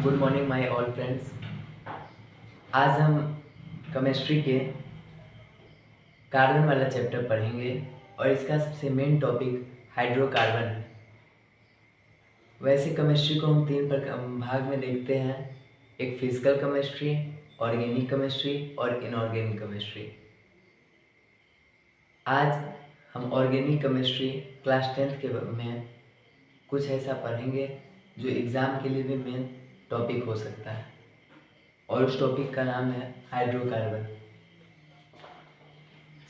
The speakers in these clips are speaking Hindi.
Good morning my all friends. आज हम केमिस्ट्री के कार्बन वाला चैप्टर पढ़ेंगे और इसका सबसे मेन टॉपिक हाइड्रोकार्बन है। वैसे केमिस्ट्री को हम तीन भाग में देखते हैं, एक फिजिकल केमिस्ट्री, ऑर्गेनिक केमिस्ट्री और इनऑर्गेनिक केमिस्ट्री। आज हम ऑर्गेनिक केमिस्ट्री क्लास 10th के में कुछ ऐसा पढ़ेंगे जो एग्ज़ाम के लिए भी मेन टॉपिक हो सकता है, और उस टॉपिक का नाम है हाइड्रोकार्बन।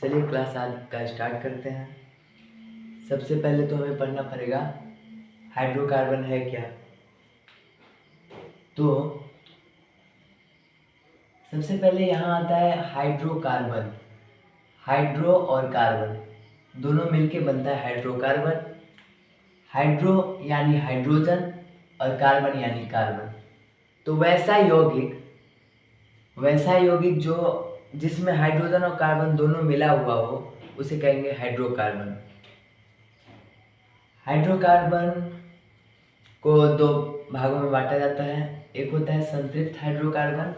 चलिए क्लास आज का स्टार्ट करते हैं। सबसे पहले तो हमें पढ़ना पड़ेगा हाइड्रोकार्बन है क्या। तो सबसे पहले यहाँ आता है हाइड्रोकार्बन। हाइड्रो और कार्बन दोनों मिलके बनता है हाइड्रोकार्बन। हाइड्रो यानी हाइड्रोजन और कार्बन यानी कार्बन। तो वैसा यौगिक जो जिसमें हाइड्रोजन और कार्बन दोनों मिला हुआ हो उसे कहेंगे हाइड्रोकार्बन। हाइड्रोकार्बन को दो भागों में बांटा जाता है। एक होता है संतृप्त हाइड्रोकार्बन,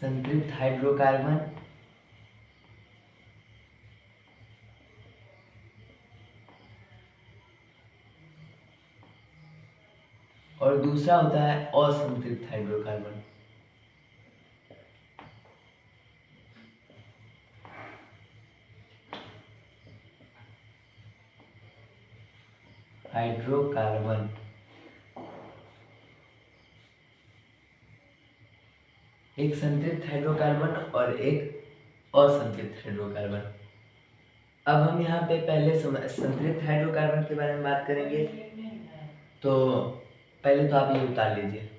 संतृप्त हाइड्रोकार्बन और दूसरा होता है असंतृप्त हाइड्रोकार्बन। हाइड्रोकार्बन एक संतृप्त हाइड्रोकार्बन और एक असंतृप्त हाइड्रोकार्बन। अब हम यहाँ पे पहले संतृप्त हाइड्रोकार्बन के बारे में बात करेंगे। तो पहले तो आप ये उतार लीजिए।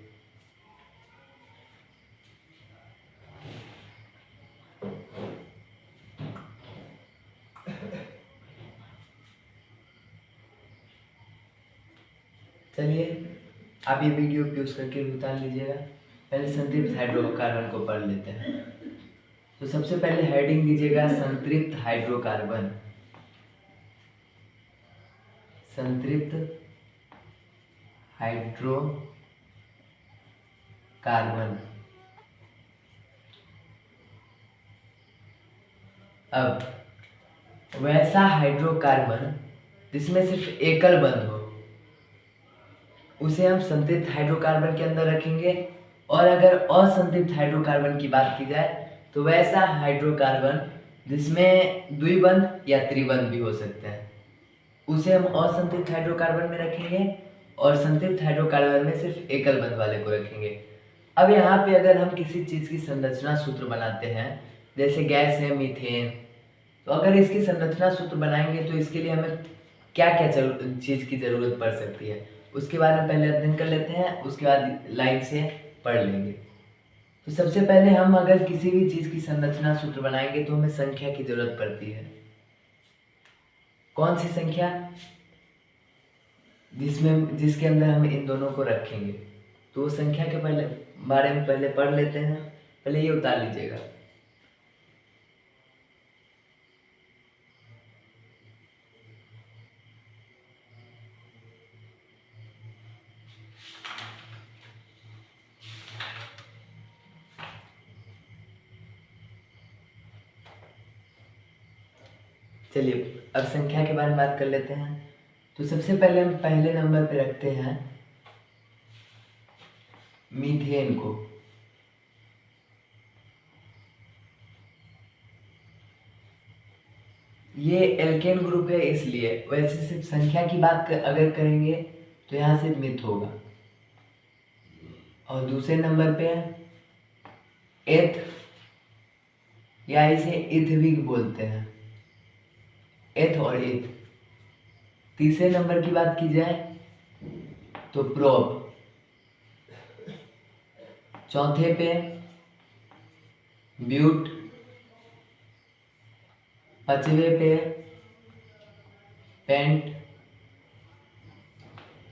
चलिए आप ये वीडियो यूज करके उतार लीजिएगा। पहले संतृप्त हाइड्रोकार्बन को पढ़ लेते हैं। तो सबसे पहले हेडिंग दीजिएगा संतृप्त हाइड्रोकार्बन। संतृप्त हाइड्रोकार्बन। अब वैसा हाइड्रोकार्बन जिसमें सिर्फ एकल बंध हो उसे हम संतृप्त हाइड्रोकार्बन के अंदर रखेंगे। और अगर असंतृप्त हाइड्रोकार्बन की बात की जाए तो वैसा हाइड्रोकार्बन जिसमें द्विबंध या त्रिबंध भी हो सकते हैं उसे हम असंतृप्त हाइड्रोकार्बन में रखेंगे, और संतृप्त हाइड्रोकार्बन में सिर्फ एकल बंध वाले को रखेंगे। अब यहाँ पे अगर हम किसी चीज़ की संरचना सूत्र बनाते हैं, जैसे गैस है मीथेन, तो अगर इसकी संरचना सूत्र बनाएंगे तो इसके लिए हमें क्या क्या चीज़ की ज़रूरत पड़ सकती है उसके बारे में पहले अध्ययन कर लेते हैं, उसके बाद लाइन से पढ़ लेंगे। तो सबसे पहले हम अगर किसी भी चीज़ की संरचना सूत्र बनाएंगे तो हमें संख्या की ज़रूरत पड़ती है। कौन सी संख्या? जिसके अंदर हम इन दोनों को रखेंगे। तो वो संख्या के बारे में पहले पढ़ लेते हैं। पहले ये उतार लीजिएगा। चलिए अब संख्या के बारे में बात कर लेते हैं। तो सबसे पहले हम पहले नंबर पे रखते हैं मीथेन को। ये एल्केन ग्रुप है इसलिए, वैसे सिर्फ संख्या की बात अगर करेंगे तो यहाँ सिर्फ मिथ होगा। और दूसरे नंबर पे एथ या इसे इथ भी बोलते हैं, एथ और इथ। तीसरे नंबर की बात की जाए तो प्रोप। चौथे पे ब्यूट। पांचवे पे पेंट।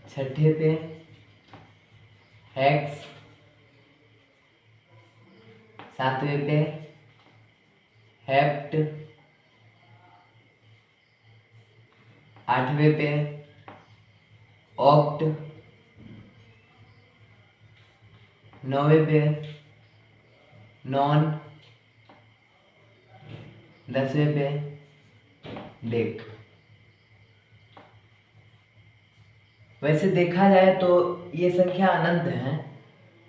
छठे पे हेक्स। सातवें पे हेप्ट। 8वें पे ऑक्ट, 9वें पे नॉन, 10वें पे डेक। वैसे देखा जाए तो ये संख्या अनंत है,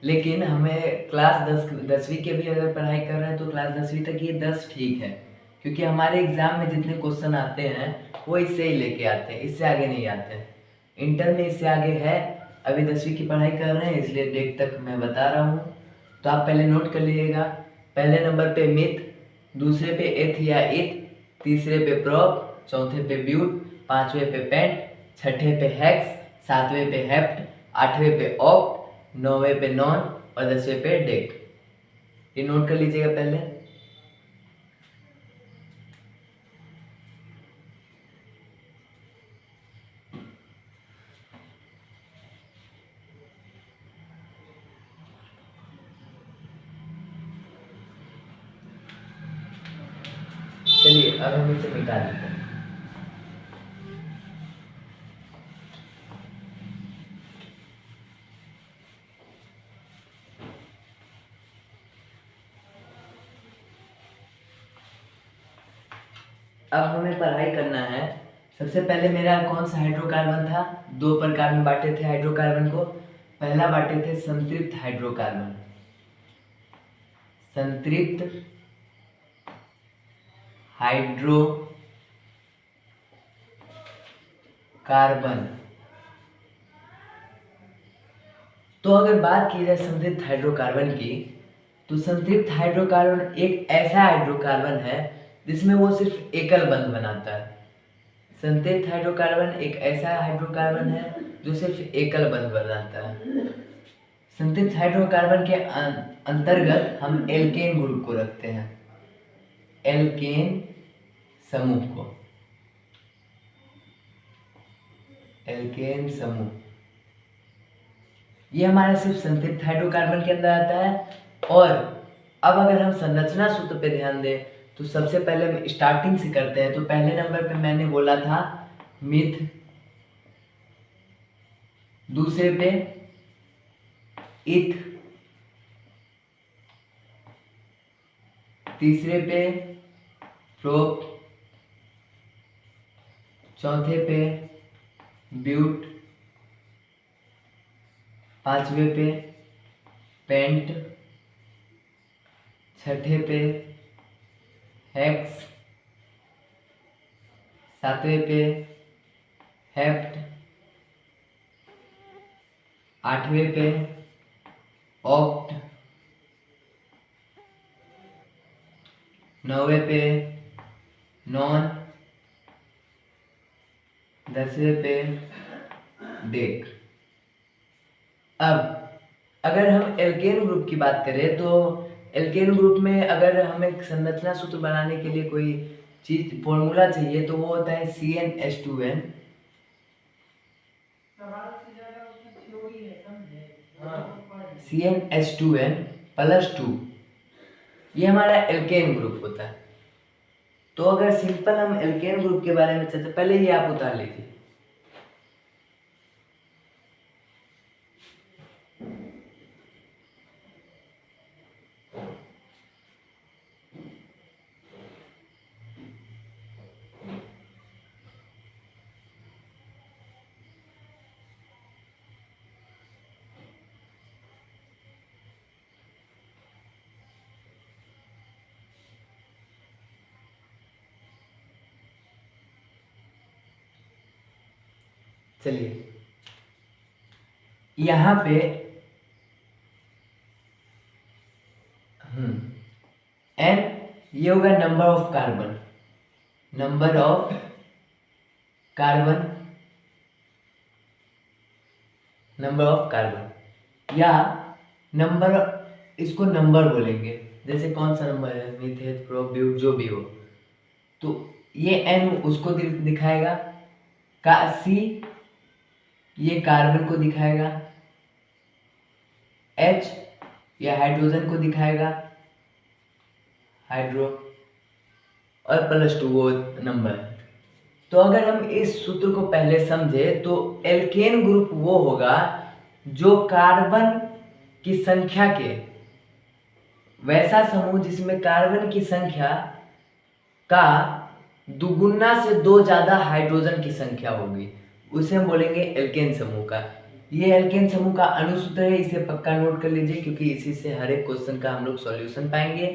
लेकिन हमें क्लास 10वीं के भी अगर पढ़ाई कर रहे हैं तो क्लास 10वीं तक ये 10 ठीक है, क्योंकि हमारे एग्जाम में जितने क्वेश्चन आते हैं वो इससे ही लेके आते हैं, इससे आगे नहीं आते हैं। इंटर में इससे आगे है, अभी 10वीं की पढ़ाई कर रहे हैं इसलिए डेक तक मैं बता रहा हूँ। तो आप पहले नोट कर लीजिएगा। पहले नंबर पे मिथ, दूसरे पे एथ या इथ, तीसरे पे प्रॉप, चौथे पे ब्यूट, पांचवें पे पेंट, छठे पे हेक्स, सातवें पे हेप्ट, आठवें पे ऑप्ट, 9वें पे नॉन और 10वें पे डेक। ये नोट कर लीजिएगा पहले। चलिए अब हम इसे मिटा देते हैं। अब हमें पढ़ाई करना है। सबसे पहले मेरा कौन सा हाइड्रोकार्बन था, दो प्रकार में बांटे थे हाइड्रोकार्बन को। पहला बांटे थे संतृप्त हाइड्रोकार्बन, संतृप्त हाइड्रोकार्बन। तो अगर बात की जाए संतृप्त हाइड्रोकार्बन की, तो संतृप्त हाइड्रोकार्बन एक ऐसा हाइड्रोकार्बन है जिसमें वो सिर्फ एकल बंध बनाता है। संतृप्त हाइड्रोकार्बन एक ऐसा हाइड्रोकार्बन है जो सिर्फ एकल बंध बनाता है। संतृप्त हाइड्रोकार्बन के अंतर्गत हम एल्केन ग्रुप को रखते हैं, एल्केन समूह को, एल्केन समूह। ये हमारा सिर्फ संतृप्त हाइड्रोकार्बन के अंदर आता है। और अब अगर हम संरचना सूत्र पे ध्यान दें तो सबसे पहले हम स्टार्टिंग से करते हैं। तो पहले नंबर पे मैंने बोला था मिथ, दूसरे पे इथ, तीसरे पे प्रोप, चौथे पे ब्यूट, पांचवे पे पेंट, छठे पे हेक्स, सातवें पे हेप्ट, आठवें पे ऑक्ट, नौवें पे नॉन, 10वें पे डेक। अब अगर हम एल्केन ग्रुप की बात करें तो एल्केन ग्रुप में अगर हमें संरचना सूत्र बनाने के लिए कोई चीज फॉर्मूला चाहिए तो वो होता है CnH2n। CnH2n +2, ये हमारा एल्केन ग्रुप होता है। तो अगर सिंपल हम एल्केन ग्रुप के बारे में चलते, पहले ये आप उतार लीजिए। चलिए यहाँ पे एन, ये होगा number of carbon, number of carbon, number of carbon या नंबर, इसको नंबर बोलेंगे। जैसे कौन सा नंबर है, मिथेन, प्रोप, ब्यूट, जो भी हो। तो ये एन उसको दिखाएगा, का सी ये कार्बन को दिखाएगा, एच ये हाइड्रोजन को दिखाएगा, हाइड्रो, और +2 वो नंबर है। तो अगर हम इस सूत्र को पहले समझे तो एल्केन ग्रुप वो होगा जो कार्बन की संख्या के, वैसा समूह जिसमें कार्बन की संख्या का दुगुना से 2 ज़्यादा हाइड्रोजन की संख्या होगी, उसे हम बोलेंगे एल्केन समूह का। ये एल्केन समूह का अणुसूत्र है, इसे पक्का नोट कर लीजिए क्योंकि इसी से हर एक क्वेश्चन का हम लोग सॉल्यूशन पाएंगे।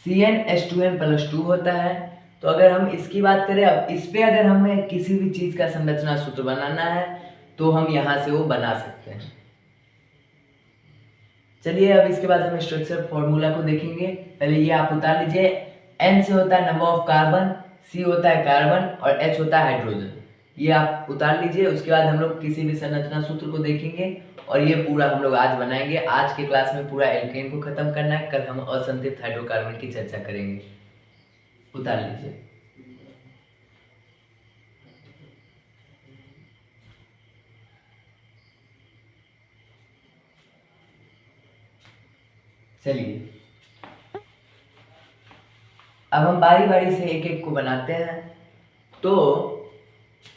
CnH2n+2 होता है। तो अगर हम इसकी बात करें, अब इस पे अगर हमें किसी भी चीज़ का संरचना सूत्र बनाना है तो हम यहाँ से वो बना सकते हैं। चलिए अब इसके बाद हम स्ट्रक्चर फॉर्मूला को देखेंगे। पहले ये आप उतार लीजिए। N से होता है नंबर ऑफ कार्बन, C होता है कार्बन और H होता है हाइड्रोजन। ये आप उतार लीजिए। उसके बाद हम लोग किसी भी संरचना सूत्र को देखेंगे और ये पूरा हम लोग आज बनाएंगे। आज के क्लास में पूरा एल्केन को खत्म करना है, कल हम असंतृप्त हाइड्रोकार्बन की चर्चा करेंगे। उतार लीजिए। चलिए अब हम बारी बारी से एक एक को बनाते हैं। तो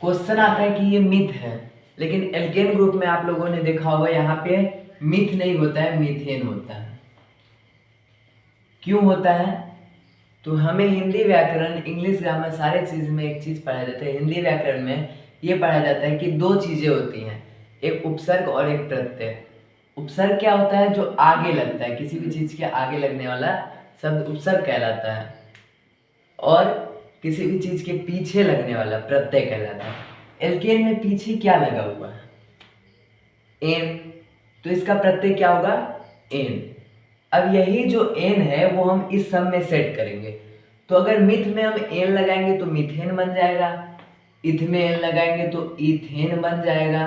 क्वेश्चन आता है कि ये मिथ है, लेकिन एल्केन ग्रुप में आप लोगों ने देखा होगा यहाँ पे मिथ नहीं होता है, मीथेन होता है। क्यों होता है? तो हमें हिंदी व्याकरण, इंग्लिश ग्रामर, सारे चीज में एक चीज पढ़ाया जाता है। हिंदी व्याकरण में ये पढ़ाया जाता है कि 2 चीजें होती हैं, एक उपसर्ग और एक प्रत्यय। उपसर्ग क्या होता है? जो आगे लगता है, किसी भी चीज के आगे लगने वाला शब्द उपसर्ग कहलाता है, और किसी भी चीज के पीछे लगने वाला प्रत्यय कहलाता है। एल्केन में पीछे क्या लगा हुआ है? एन। तो इसका प्रत्यय क्या होगा? एन। अब यही जो एन है वो हम इस सब में सेट करेंगे। तो अगर मिथ में हम एन लगाएंगे तो मीथेन बन जाएगा, इथ में एन लगाएंगे तो इथेन बन जाएगा,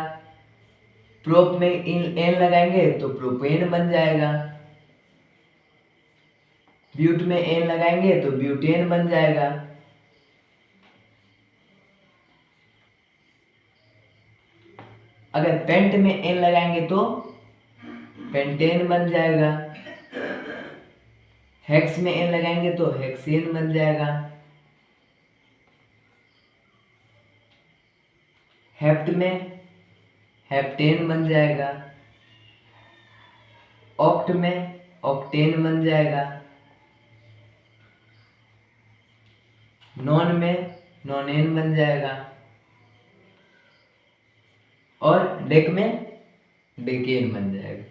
प्रोप में एन लगाएंगे तो प्रोपेन बन जाएगा, ब्यूट में एन लगाएंगे तो ब्यूटेन बन जाएगा। अगर पेंट में एन लगाएंगे तो पेंटेन बन जाएगा, हेक्स में एन लगाएंगे तो हेक्सेन बन जाएगा, हेप्ट में हेप्टेन बन जाएगा, ऑक्ट में ऑक्टेन बन जाएगा, नॉन में नॉनेन बन जाएगा, और डेक में डेकेन बन जाएगा,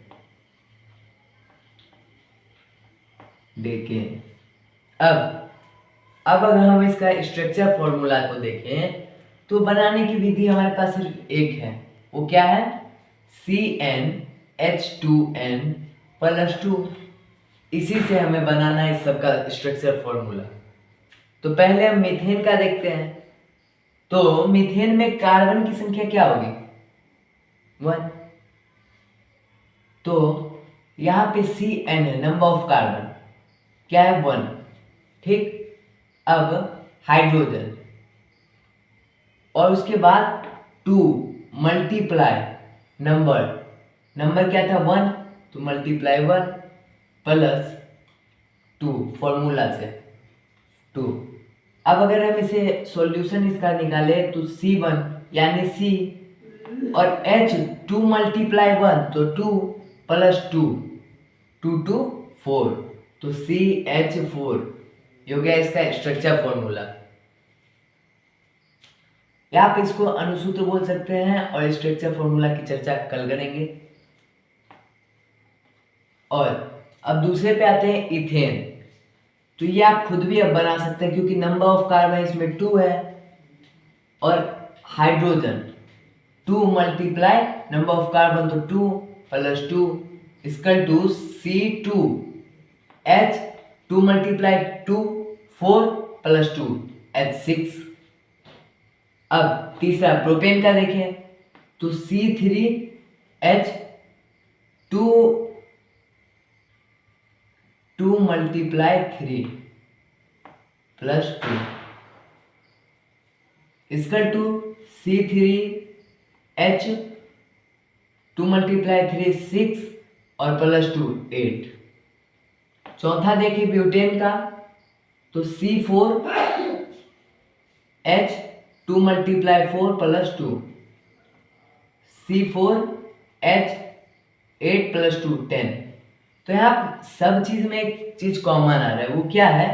डेकेन। अब अगर हम इसका स्ट्रक्चर फॉर्मूला को देखें तो बनाने की विधि हमारे पास सिर्फ एक है। वो क्या है? CnH2n+2। इसी से हमें बनाना है इस सबका स्ट्रक्चर फॉर्मूला। तो पहले हम मीथेन का देखते हैं। तो मीथेन में कार्बन की संख्या क्या होगी? 1। तो यहाँ पे Cn है, नंबर ऑफ कार्बन क्या है? 1। ठीक। अब हाइड्रोजन, और उसके बाद 2 मल्टीप्लाई नंबर क्या था? 1। तो मल्टीप्लाई 1 प्लस 2 फॉर्मूला से 2। अब अगर हम इसे सॉल्यूशन इसका निकाले तो C1 यानी C, और H 2 मल्टीप्लाई 1 तो 2 प्लस 2, 2 2 4, तो CH4। ये हो गया इसका स्ट्रक्चर फॉर्मूला, या आप इसको अणुसूत्र बोल सकते हैं, और स्ट्रक्चर फॉर्मूला की चर्चा कल करेंगे। और अब दूसरे पे आते हैं इथेन। तो ये आप खुद भी अब बना सकते हैं क्योंकि नंबर ऑफ कार्बन इसमें 2 है, और hydrogen 2 multiply number of carbon तो 2 plus 2 equal to C2H 2 multiply 2 4 plus 2 H6। अब तीसरा प्रोपेन का देखें तो C3H 2 multiply 3 plus 2 equal to C3H 2 multiply 3 6 और प्लस 2 8। चौथा देखिए ब्यूटेन का, तो C4H 2 × 4 + 2, C4H 8 + 2 10। तो यहाँ सब चीज में एक चीज कॉमन आ रहा है, वो क्या है?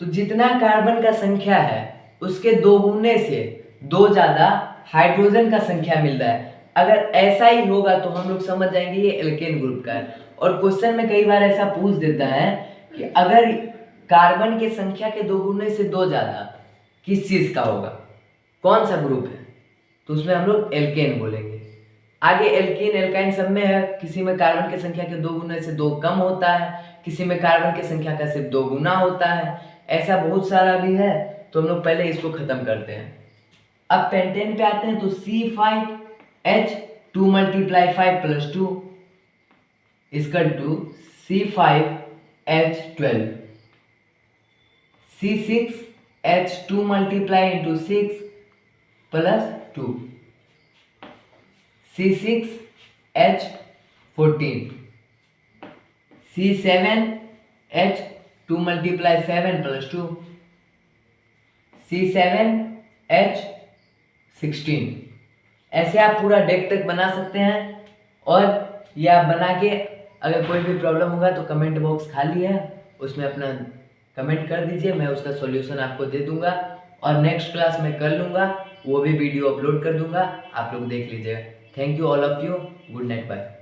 तो जितना कार्बन का संख्या है उसके दोगुने से दो ज्यादा हाइड्रोजन का संख्या मिल रहा है। अगर ऐसा ही होगा तो हम लोग समझ जाएंगे ये एल्केन ग्रुप का है। और क्वेश्चन में कई बार ऐसा पूछ देता है कि अगर कार्बन के संख्या के दोगुने से दो ज्यादा किस चीज का होगा, कौन सा ग्रुप है? तो उसमें हम लोग एल्केन बोलेंगे। आगे एल्कीन एल्काइन सब में है, किसी में कार्बन की संख्या के दो गुना से दो कम होता है, किसी में कार्बन की संख्या का सिर्फ दो गुना होता है, ऐसा बहुत सारा भी है। तो हम लोग पहले इसको खत्म करते हैं। अब पेंटेन पे आते हैं। तो C5H 2 × 5 + 2 = C5H12, C6H 2 × 6 + 2, C6H14, C7H 2 × 7 + 2, C7H16। ऐसे आप पूरा डेक तक बना सकते हैं। और ये आप बना के अगर कोई भी प्रॉब्लम होगा तो कमेंट बॉक्स खाली है, उसमें अपना कमेंट कर दीजिए, मैं उसका सॉल्यूशन आपको दे दूंगा। और नेक्स्ट क्लास में कर लूँगा, वो भी वीडियो अपलोड कर दूंगा, आप लोग देख लीजिएगा। Thank you all of you, good night, bye.